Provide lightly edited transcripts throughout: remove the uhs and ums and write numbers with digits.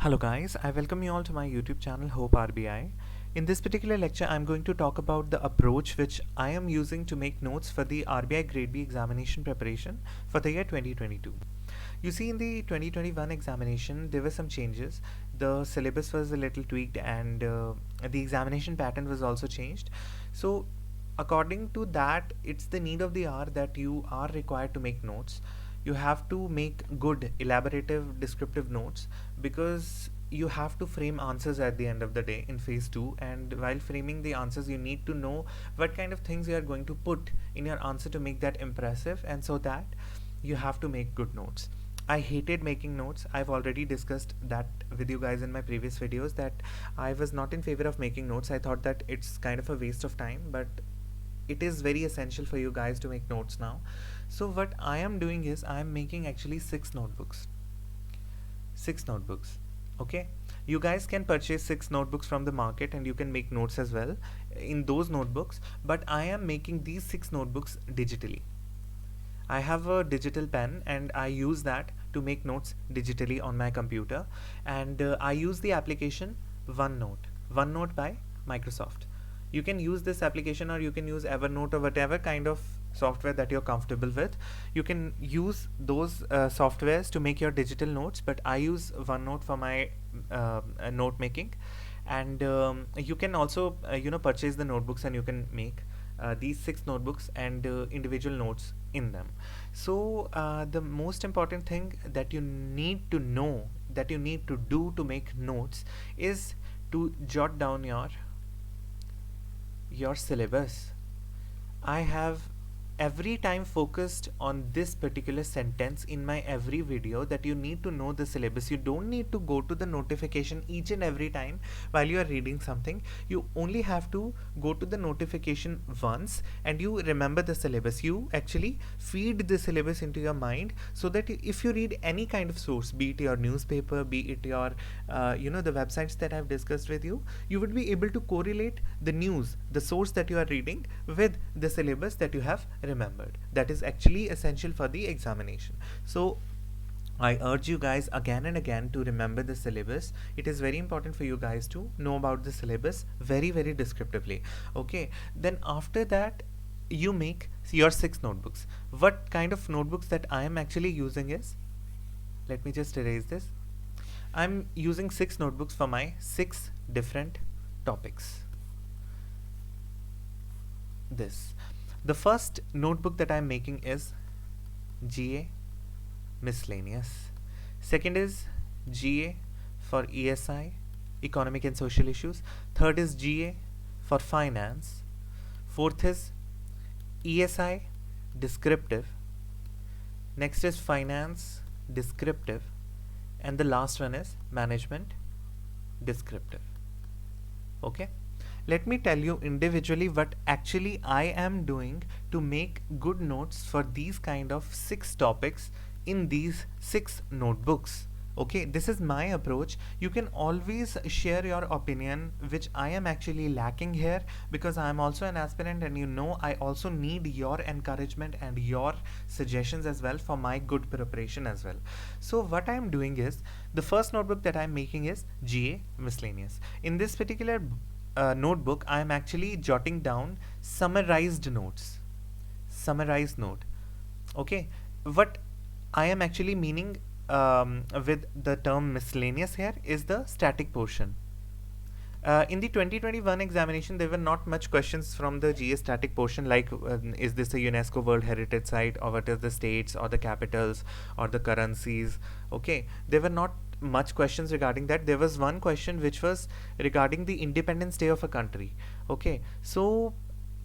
Hello guys, I welcome you all to my YouTube channel Hope RBI. In this particular lecture, I'm going to talk about the approach which I am using to make notes for the RBI Grade B examination preparation for the year 2022. You see, in the 2021 examination, there were some changes. The syllabus was a little tweaked and the examination pattern was also changed. So according to that, it's the need of the hour that you are required to make notes. You have to make good elaborative descriptive notes because you have to frame answers at the end of the day in phase 2, and while framing the answers you need to know what kind of things you are going to put in your answer to make that impressive, and so that you have to make good notes. I hated making notes. I've already discussed that with you guys in my previous videos that I was not in favor of making notes. I thought that it's kind of a waste of time, but it is very essential for you guys to make notes now. So what I am doing is I am making actually 6 notebooks. Okay, you guys can purchase 6 notebooks from the market and you can make notes as well in those notebooks, but I am making these 6 notebooks digitally. I have a digital pen and I use that to make notes digitally on my computer, and I use the application OneNote by Microsoft. You can use this application or you can use Evernote or whatever kind of software that you're comfortable with. You can use those softwares to make your digital notes, but I use OneNote for my note making. And you can also purchase the notebooks and you can make these 6 notebooks and individual notes in them. So the most important thing that you need to know, that you need to do to make notes, is to jot down your syllabus. I have every time focused on this particular sentence in my every video, that you need to know the syllabus. You don't need to go to the notification each and every time while you are reading something. You only have to go to the notification once and you remember the syllabus. You actually feed the syllabus into your mind so that if you read any kind of source, be it your newspaper, be it your the websites that I've discussed with you, you would be able to correlate the news, the source that you are reading, with the syllabus that you have remembered. That is actually essential for the examination. So I urge you guys again and again to remember the syllabus. It is very important for you guys to know about the syllabus very descriptively. Okay, then after that you make your 6 notebooks. What kind of notebooks that I am actually using is, let me just erase this. I'm using 6 notebooks for my 6 different topics. The first notebook that I'm making is GA miscellaneous. Second is GA for ESI, economic and social issues. Third is GA for finance. Fourth is ESI descriptive. Next is finance descriptive, and the last one is management descriptive. Okay, let me tell you individually what actually I am doing to make good notes for these kind of 6 topics in these 6 notebooks. Okay, this is my approach. You can always share your opinion, which I am actually lacking here because I am also an aspirant, and I also need your encouragement and your suggestions as well for my good preparation as well. So what I am doing is, the first notebook that I am making is GA miscellaneous. In this particular notebook, I am actually jotting down summarized notes. Summarized note. Okay, what I am actually meaning with the term miscellaneous here is the static portion. In the 2021 examination, there were not much questions from the GA static portion, like is this a UNESCO World Heritage Site, or what is the states or the capitals or the currencies. Okay, there were not much questions regarding that. There was one question which was regarding the Independence Day of a country. Okay, so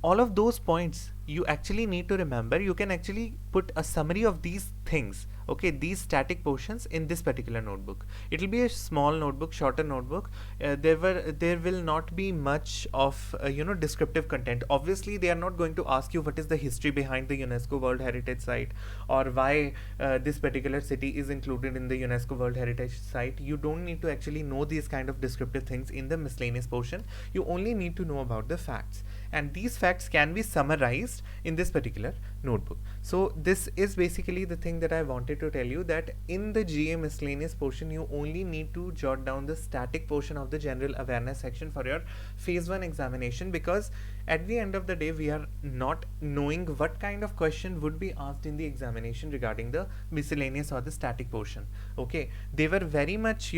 all of those points you actually need to remember. You can actually put a summary of these things, okay, these static portions, in this particular notebook. It will be a small notebook, shorter notebook. There will not be much of descriptive content. Obviously they are not going to ask you what is the history behind the UNESCO World Heritage Site, or why this particular city is included in the UNESCO World Heritage Site. You don't need to actually know these kind of descriptive things in the miscellaneous portion. You only need to know about the facts, and these facts can be summarized summarized in this particular notebook. So this is basically the thing that I wanted to tell you, that in the GA miscellaneous portion you only need to jot down the static portion of the general awareness section for your phase 1 examination, because at the end of the day we are not knowing what kind of question would be asked in the examination regarding the miscellaneous or the static portion. Okay, they were very much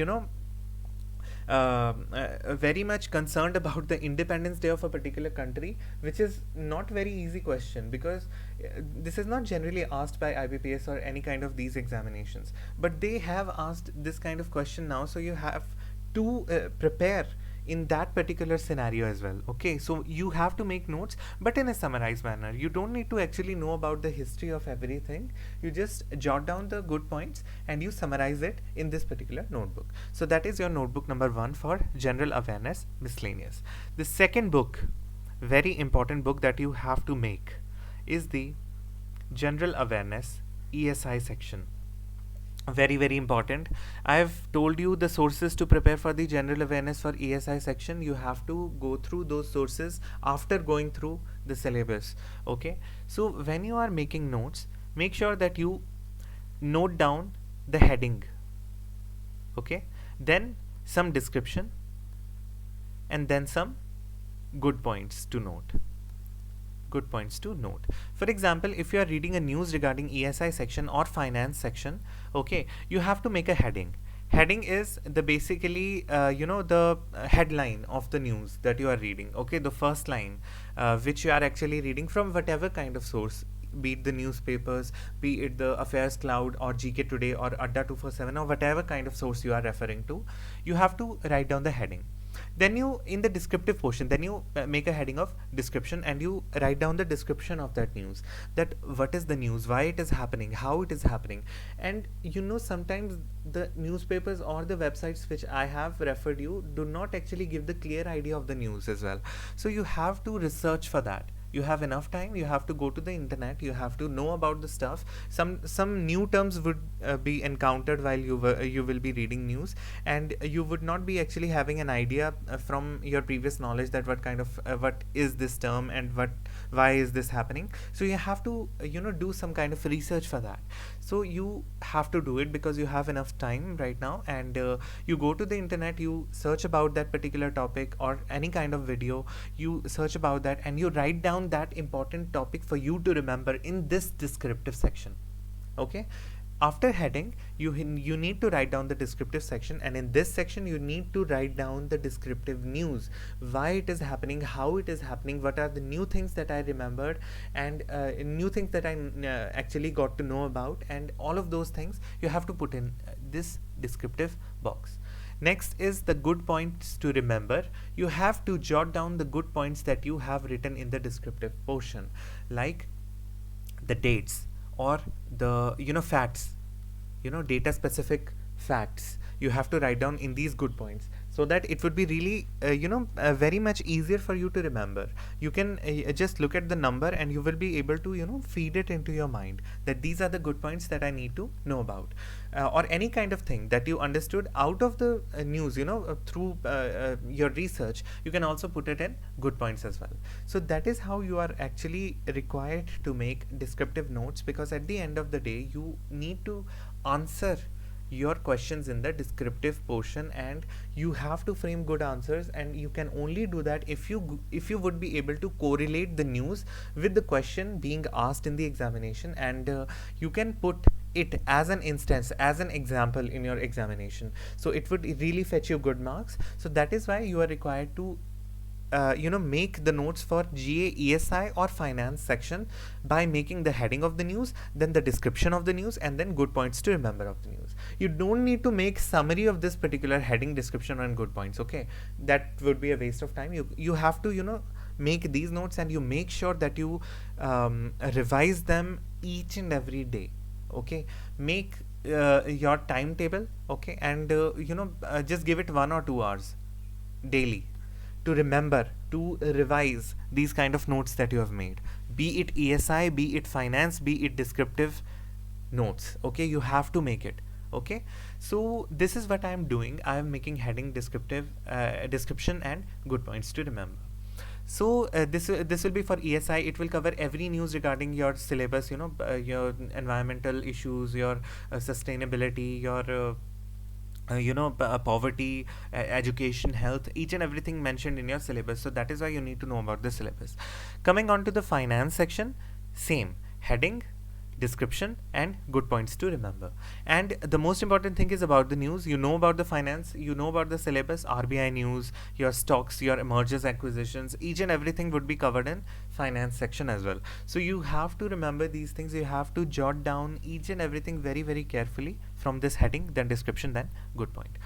very much concerned about the Independence Day of a particular country, which is not very easy question, because this is not generally asked by IBPS or any kind of these examinations, but they have asked this kind of question now, so you have to prepare in that particular scenario as well. Okay, so you have to make notes, but in a summarized manner. You don't need to actually know about the history of everything. You just jot down the good points and you summarize it in this particular notebook. So that is your notebook number 1 for general awareness miscellaneous. The second book, very important book that you have to make, is the general awareness ESI section. Very important. I have told you the sources to prepare for the general awareness for ESI section. You have to go through those sources after going through the syllabus. Okay, so when you are making notes, make sure that you note down the heading, okay, then some description, and then some good points to note. For example, if you are reading a news regarding ESI section or finance section, okay, you have to make a heading. Heading is the basically the headline of the news that you are reading. Okay, the first line which you are actually reading from whatever kind of source, be it the newspapers, be it the Affairs Cloud or GK Today or Adda 247 or whatever kind of source you are referring to, you have to write down the heading. Then you, in the descriptive portion, then you make a heading of description and you write down the description of that news, that what is the news, why it is happening, how it is happening. And sometimes the newspapers or the websites which I have referred you do not actually give the clear idea of the news as well. So you have to research for that. You have enough time, you have to go to the internet, you have to know about the stuff. Some new terms would be encountered while you will be reading news, and you would not be actually having an idea from your previous knowledge that what is this term and why is this happening. So you have to do some kind of research for that. So you have to do it because you have enough time right now, and you go to the internet, you search about that particular topic or any kind of video, you search about that and you write down that important topic for you to remember in this descriptive section. Okay, after heading, you need to write down the descriptive section, and in this section you need to write down the descriptive news, why it is happening, how it is happening, what are the new things that I remembered, and new things that I actually got to know about, and all of those things you have to put in this descriptive box. Next is the good points to remember. You have to jot down the good points that you have written in the descriptive portion, like the dates or the facts, data specific facts. You have to write down in these good points, so that it would be really very much easier for you to remember. You can just look at the number and you will be able to feed it into your mind that these are the good points that I need to know about, or any kind of thing that you understood out of the news through your research. You can also put it in good points as well. So that is how you are actually required to make descriptive notes, because at the end of the day you need to answer your questions in the descriptive portion, and you have to frame good answers, and you can only do that if you would be able to correlate the news with the question being asked in the examination, and you can put it as an instance, as an example in your examination, so it would really fetch you good marks. So that is why you are required to make the notes for GA, ESI or finance section by making the heading of the news, then the description of the news, and then good points to remember of the news. You don't need to make summary of this particular heading, description and good points. Okay, that would be a waste of time. You have to make these notes, and you make sure that you revise them each and every day. Okay, make your timetable, okay, and just give it 1 or 2 hours daily to remember, to revise these kind of notes that you have made, be it ESI, be it finance, be it descriptive notes. Okay, you have to make it. Okay, so this is what I am doing. I am making heading, descriptive, description and good points to remember. So this will be for ESI. It will cover every news regarding your syllabus, your environmental issues, your sustainability, your poverty, education, health, each and everything mentioned in your syllabus. So that is why you need to know about the syllabus. Coming on to the finance section, same heading, description, and good points to remember. And the most important thing is about the news. You know about the finance, you know about the syllabus, RBI news, your stocks, your mergers, acquisitions, each and everything would be covered in finance section as well. So you have to remember these things. You have to jot down each and everything very, very carefully from this heading, then description, then good point.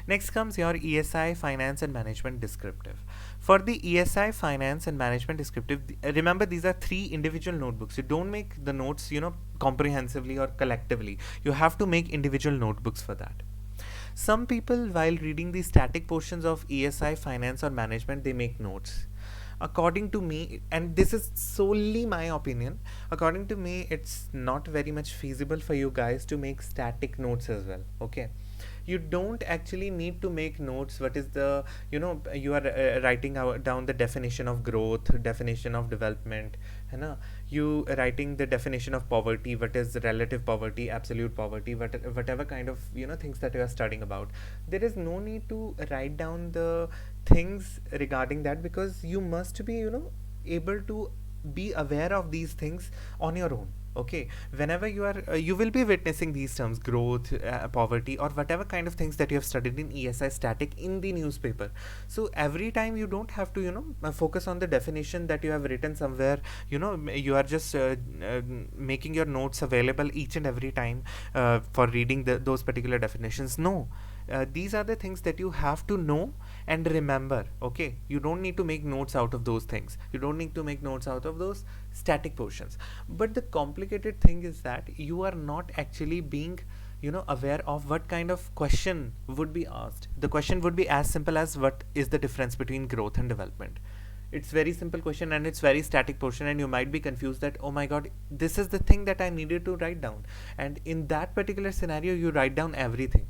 Next comes your ESI finance and management descriptive. For the ESI finance and management descriptive, remember these are 3 individual notebooks. You don't make the notes, comprehensively or collectively. You have to make individual notebooks for that. Some people, while reading the static portions of ESI finance or management, they make notes. According to me, and this is solely my opinion, according to me, it's not very much feasible for you guys to make static notes as well. Okay, you don't actually need to make notes. What is the, you are writing down the definition of growth, definition of development, you writing the definition of poverty, what is relative poverty, absolute poverty, whatever kind of things that you are studying about. There is no need to write down the things regarding that, because you must be able to be aware of these things on your own. Okay, whenever you are you will be witnessing these terms, growth, poverty, or whatever kind of things that you have studied in ESI static in the newspaper. So every time you don't have to focus on the definition that you have written somewhere. You are just making your notes available each and every time for reading those particular definitions. No, these are the things that you have to know and remember. Okay, you don't need to make notes out of those things. You don't need to make notes out of those static portions. But the complicated thing is that you are not actually being aware of what kind of question would be asked. The question would be as simple as, what is the difference between growth and development? It's very simple question, and it's very static portion, and you might be confused that, oh my god, this is the thing that I needed to write down, and in that particular scenario you write down everything.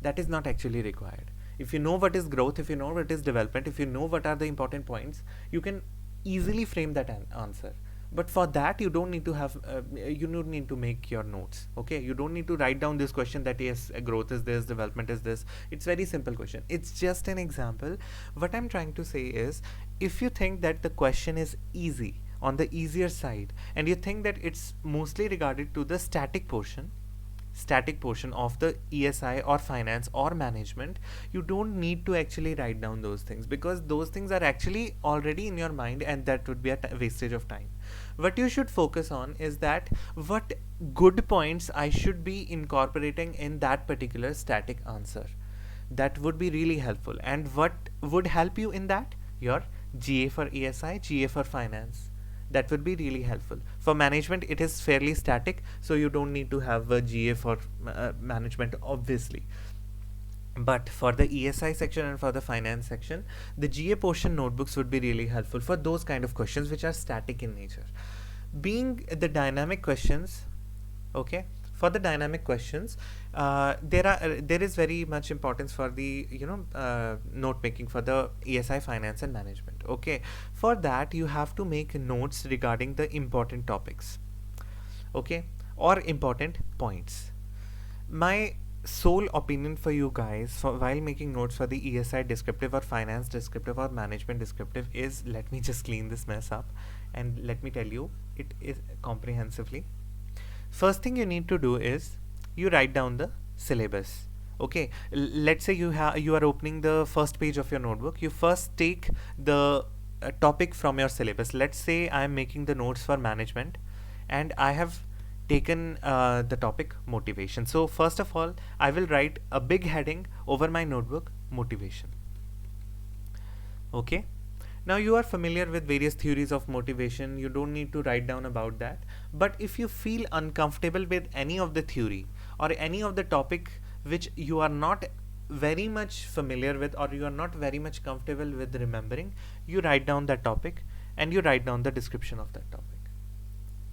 That is not actually required. If you know what is growth, if you know what is development, if you know what are the important points, you can easily frame that answer. But for that, you don't need to have you don't need to make your notes. Okay, you don't need to write down this question that yes, growth is this, development is this. It's very simple question. It's just an example. What I'm trying to say is, if you think that the question is easy, on the easier side, and you think that it's mostly regarded to the static portion of the ESI or finance or management, you don't need to actually write down those things, because those things are actually already in your mind, and that would be a wastage of time. What you should focus on is that what good points I should be incorporating in that particular static answer. That would be really helpful. And what would help you in that? Your GA for ESI, GA for finance. That would be really helpful. For management, it is fairly static, so you don't need to have a GA for management, obviously. But for the ESI section and for the finance section, the GA portion notebooks would be really helpful for those kind of questions which are static in nature. Being the dynamic questions, okay, for the dynamic questions, there is very much importance for the note making for the ESI finance and management. Okay, for that you have to make notes regarding the important topics, okay, or important points. My sole opinion for you guys for while making notes for the ESI descriptive or finance descriptive or management descriptive is, let me just clean this mess up and let me tell you it is comprehensively. First thing you need to do is you write down the syllabus. Okay, let's say you are opening the first page of your notebook. You first take the topic from your syllabus. Let's say I am making the notes for management and I have taken the topic motivation. So first of all, I will write a big heading over my notebook, motivation. Okay, now you are familiar with various theories of motivation. You don't need to write down about that. But if you feel uncomfortable with any of the theory or any of the topic which you are not very much familiar with or you are not very much comfortable with remembering, you write down that topic and you write down the description of that topic.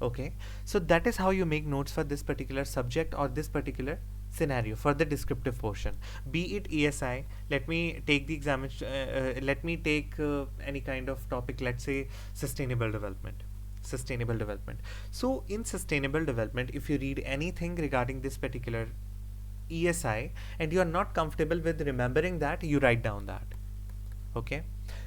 Okay, so that is how you make notes for this particular subject or this particular scenario for the descriptive portion, be it ESI. Let me take the examination, let me take any kind of topic, let's say sustainable development. So in sustainable development, if you read anything regarding this particular ESI and you are not comfortable with remembering that, you write down that. Okay,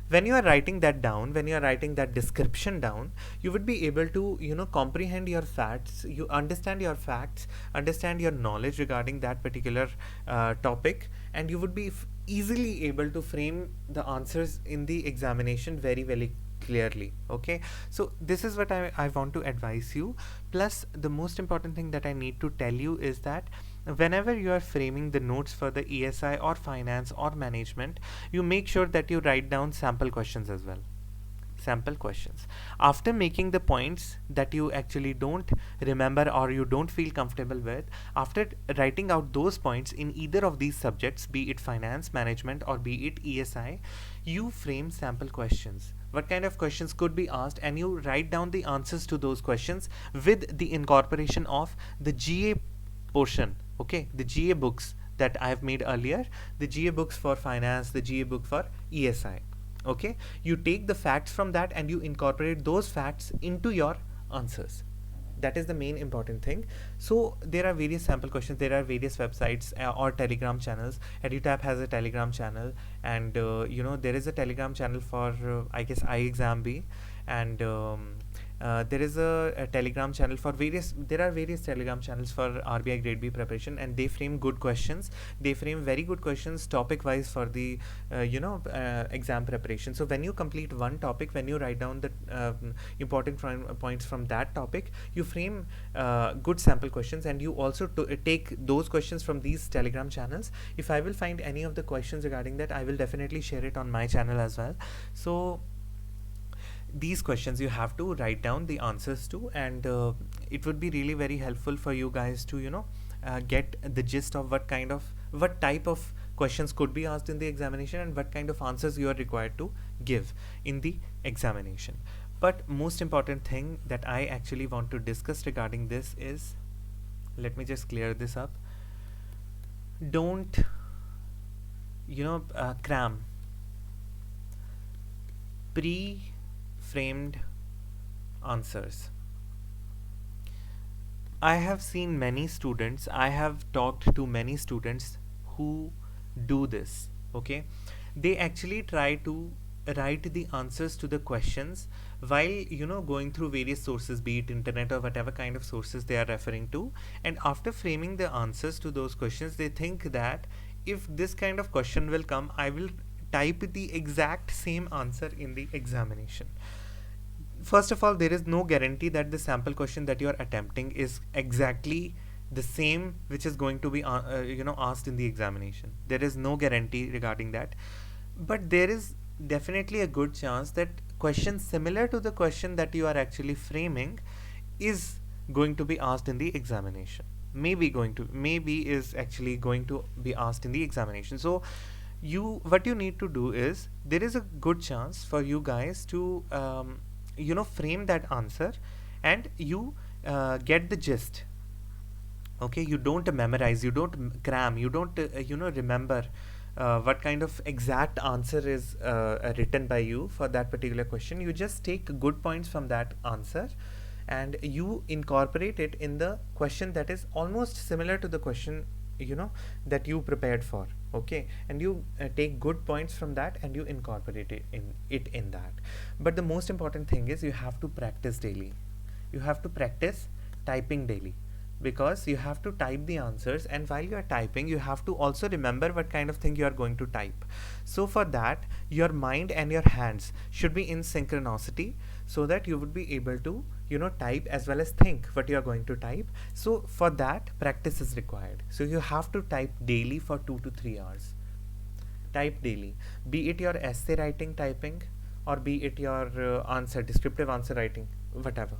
when you are writing that down, when you are writing that description down, you would be able to, you know, comprehend your facts, you understand your facts, understand your knowledge regarding that particular topic, and you would be easily able to frame the answers in the examination very, very clearly. Okay, so this is what I want to advise you. Plus, the most important thing that I need to tell you is that whenever you are framing the notes for the ESI or finance or management, you make sure that you write down sample questions as well. Sample questions. After making the points that you actually don't remember or you don't feel comfortable with, after writing out those points in either of these subjects, be it finance, management, or be it ESI, you frame sample questions. What kind of questions could be asked, and you write down the answers to those questions with the incorporation of the GA portion. Okay, the GA books that I have made earlier, the GA books for finance, the GA book for ESI. Okay, you take the facts from that and you incorporate those facts into your answers. That is the main important thing. So there are various sample questions, there are various websites or Telegram channels. EduTap has a Telegram channel, and you know, there is a Telegram channel for I guess iExamB, and there is a Telegram channel for there are various Telegram channels for RBI Grade B preparation, and they frame good questions. They frame very good questions topic wise for the exam preparation. So when you complete one topic, when you write down the important points from that topic, you frame good sample questions, and you also take those questions from these Telegram channels. If I will find any of the questions regarding that, I will definitely share it on my channel as well. So these questions you have to write down the answers to, and it would be really very helpful for you guys to get the gist of what type of questions could be asked in the examination and what kind of answers you are required to give in the examination. But most important thing that I actually want to discuss regarding this is, let me just clear this up. Don't cram pre-framed answers. I have seen many students, I have talked to many students who do this. Okay, they actually try to write the answers to the questions while going through various sources, be it internet or whatever kind of sources they are referring to, and after framing the answers to those questions, they think that if this kind of question will come, I will type the exact same answer in the examination. First of all, there is no guarantee that the sample question that you are attempting is exactly the same which is going to be asked in the examination. There is no guarantee regarding that, but there is definitely a good chance that questions similar to the question that you are actually framing is going to be asked in the examination. Maybe is actually going to be asked in the examination. So what you need to do is, there is a good chance for you guys to frame that answer, and you get the gist. Okay, you don't memorize, you don't cram, you don't remember what kind of exact answer is written by you for that particular question. You just take good points from that answer and you incorporate it in the question that is almost similar to the question that you prepared for. Okay, and you take good points from that and you incorporate it in that. But the most important thing is, you have to practice daily. You have to practice typing daily, because you have to type the answers, and while you are typing, you have to also remember what kind of thing you are going to type. So for that, your mind and your hands should be in synchronicity, so that you would be able to type as well as think what you are going to type. So for that, practice is required. So you have to type daily for 2 to 3 hours. Type daily, be it your essay writing typing, or be it your descriptive answer writing, whatever.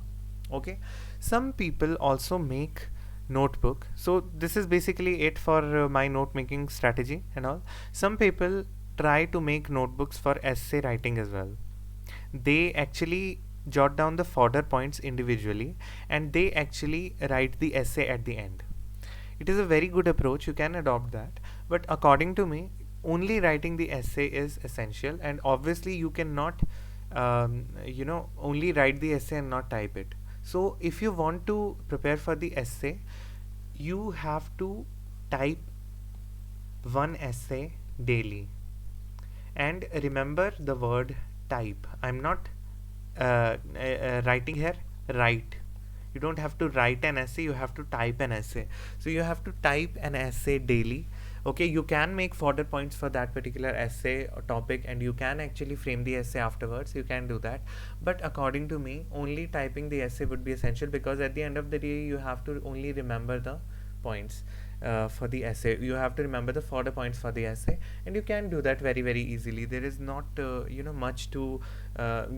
Okay, some people also make notebook. So this is basically it for my note making strategy and all. Some people try to make notebooks for essay writing as well. They actually jot down the fodder points individually, and they actually write the essay at the end. It is a very good approach, you can adopt that, but according to me, only writing the essay is essential, and obviously you cannot only write the essay and not type it. So if you want to prepare for the essay, you have to type one essay daily. And remember the word type. I'm not writing here, write. You don't have to write an essay, you have to type an essay. So you have to type an essay daily. Okay, you can make fodder points for that particular essay or topic, and you can actually frame the essay afterwards. You can do that, but according to me, only typing the essay would be essential, because at the end of the day, you have to only remember the points for the essay. You have to remember the fodder points for the essay, and you can do that very easily. There is not much to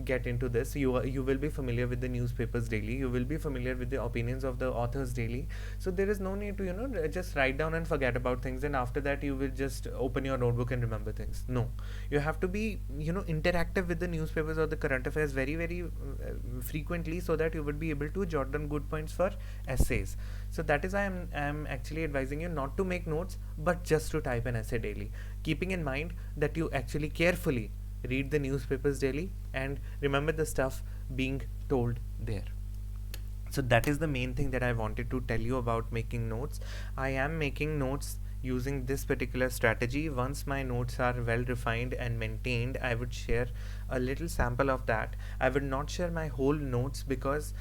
get into this. You will be familiar with the newspapers daily, you will be familiar with the opinions of the authors daily, so there is no need to just write down and forget about things, and after that you will just open your notebook and remember things. No, you have to be interactive with the newspapers or the current affairs very frequently, so that you would be able to jot down good points for essays. So that is why I'm actually advising you not to make notes, but just to type an essay daily, keeping in mind that you actually carefully read the newspapers daily and remember the stuff being told there. So that is the main thing that I wanted to tell you about making notes. I am making notes using this particular strategy. Once my notes are well refined and maintained, I would share a little sample of that. I would not share my whole notes, because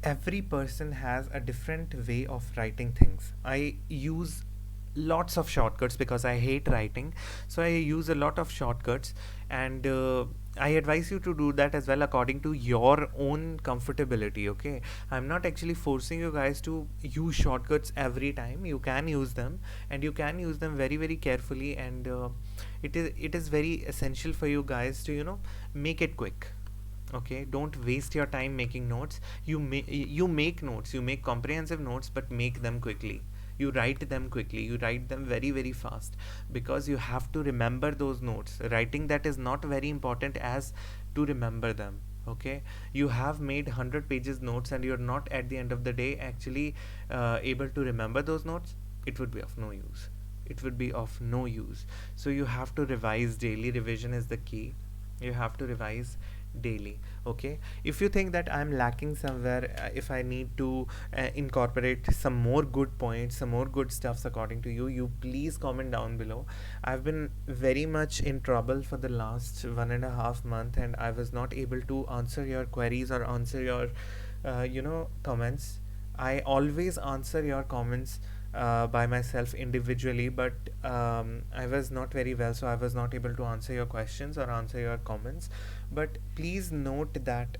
every person has a different way of writing things. I use lots of shortcuts because I hate writing, so I use a lot of shortcuts, and I advise you to do that as well according to your own comfortability. Okay, I'm not actually forcing you guys to use shortcuts every time. You can use them, and you can use them very carefully, and it is very essential for you guys to make it quick. Okay, don't waste your time making notes. You make notes, you make comprehensive notes, but make them quickly. You write them quickly, you write them very fast, because you have to remember those notes. Writing that is not very important as to remember them. Okay, you have made 100 pages notes and you're not at the end of the day actually able to remember those notes. It would be of no use. It would be of no use. So you have to revise daily. Revision is the key. You have to revise daily. Okay, if you think that I'm lacking somewhere, if I need to incorporate some more good points, some more good stuffs according to you, you please comment down below. I've been very much in trouble for the last 1.5 months, and I was not able to answer your queries or answer your comments. I always answer your comments by myself individually, but I was not very well, so I was not able to answer your questions or answer your comments. But please note that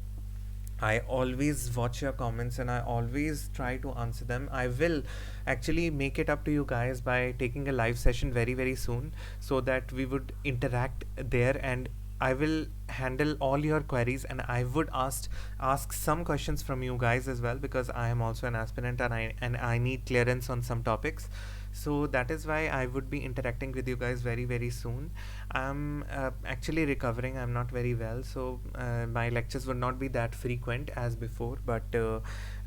I always watch your comments and I always try to answer them. I will actually make it up to you guys by taking a live session very soon, so that we would interact there, and I will handle all your queries, and I would ask some questions from you guys as well, because I am also an aspirant, and I need clearance on some topics. So that is why I would be interacting with you guys very soon. I'm actually recovering. I'm not very well, so my lectures would not be that frequent as before, but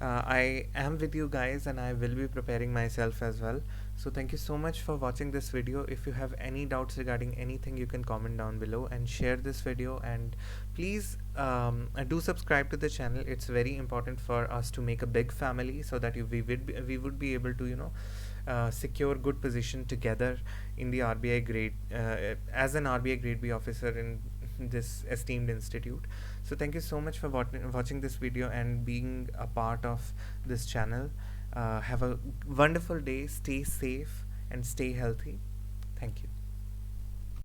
I am with you guys, and I will be preparing myself as well. So thank you so much for watching this video. If you have any doubts regarding anything, you can comment down below and share this video, and please do subscribe to the channel. It's very important for us to make a big family, so that we would be able to secure good position together in the RBI grade as an RBI grade B officer in this esteemed institute. So thank you so much for watching this video and being a part of this channel. Have a wonderful day, stay safe and stay healthy. Thank you.